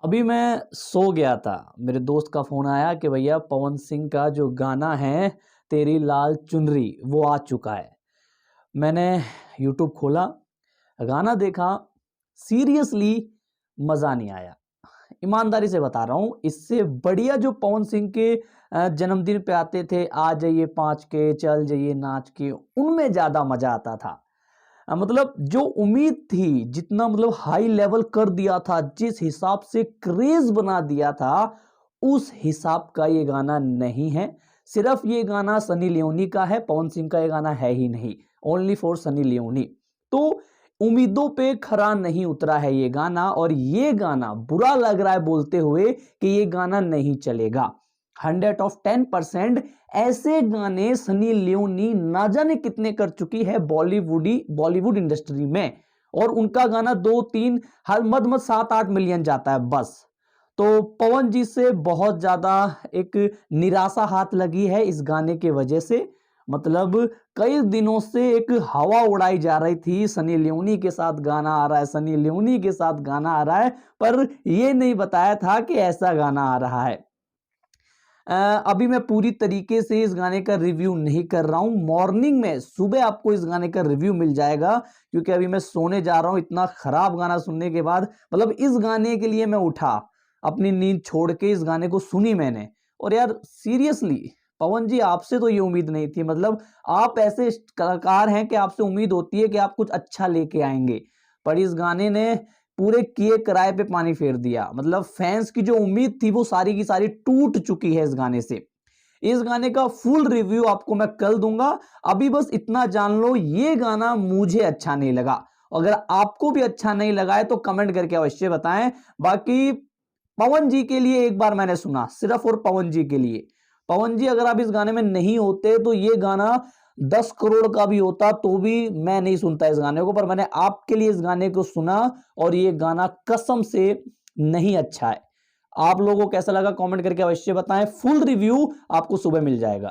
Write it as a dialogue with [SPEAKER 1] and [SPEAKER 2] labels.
[SPEAKER 1] अभी मैं सो गया था, मेरे दोस्त का फ़ोन आया कि भैया पवन सिंह का जो गाना है तेरी लाल चुनरी वो आ चुका है। मैंने यूट्यूब खोला, गाना देखा, सीरियसली मज़ा नहीं आया। ईमानदारी से बता रहा हूँ, इससे बढ़िया जो पवन सिंह के जन्मदिन पे आते थे, आ जाइए 5 के, चल जाइए नाच के, उनमें ज़्यादा मज़ा आता था। मतलब जो उम्मीद थी, जितना मतलब हाई लेवल कर दिया था, जिस हिसाब से क्रेज बना दिया था, उस हिसाब का ये गाना नहीं है। सिर्फ ये गाना सनी लियोनी का है, पवन सिंह का ये गाना है ही नहीं, ओनली फॉर सनी लियोनी। तो उम्मीदों पे खरा नहीं उतरा है ये गाना, और ये गाना बुरा लग रहा है बोलते हुए कि ये गाना नहीं चलेगा। 100 of 10% ऐसे गाने सनी लियोनी ना जाने कितने कर चुकी है बॉलीवुड इंडस्ट्री में, और उनका गाना 2-3 हर मद 7-8 मिलियन जाता है बस। तो पवन जी से बहुत ज्यादा एक निराशा हाथ लगी है इस गाने के वजह से। मतलब कई दिनों से एक हवा उड़ाई जा रही थी, सनी लियोनी के साथ गाना आ रहा है, सनी लियोनी के साथ गाना आ रहा है, पर यह नहीं बताया था कि ऐसा गाना आ रहा है। अभी मैं पूरी तरीके से इस गाने का रिव्यू नहीं कर रहा हूं, मॉर्निंग में सुबह आपको इस गाने का रिव्यू मिल जाएगा, क्योंकि अभी मैं सोने जा रहा हूं। इतना खराब गाना सुनने के बाद, मतलब इस गाने के लिए मैं उठा, अपनी नींद छोड़ के इस गाने को सुनी मैंने। और यार सीरियसली पवन जी, आपसे तो ये उम्मीद नहीं थी। मतलब आप ऐसे कलाकार हैं कि आपसे उम्मीद होती है कि आप कुछ अच्छा लेके आएंगे, पर इस गाने ने पूरे किए किराए पे पानी फेर दिया। मतलब फैंस की जो उम्मीद थी वो सारी की सारी टूट चुकी है इस गाने से। इस गाने का फुल रिव्यू आपको मैं कल दूंगा। अभी बस इतना जान लो, ये गाना मुझे अच्छा नहीं लगा। अगर आपको भी अच्छा नहीं लगा है तो कमेंट करके अवश्य बताएं। बाकी पवन जी के लिए एक बार मैंने सुना, सिर्फ और पवन जी के लिए। पवन जी अगर आप इस गाने में नहीं होते तो ये गाना 10 करोड़ का भी होता तो भी मैं नहीं सुनता इस गाने को, पर मैंने आपके लिए इस गाने को सुना, और ये गाना कसम से नहीं अच्छा है। आप लोगों को कैसा लगा कमेंट करके अवश्य बताएं। फुल रिव्यू आपको सुबह मिल जाएगा।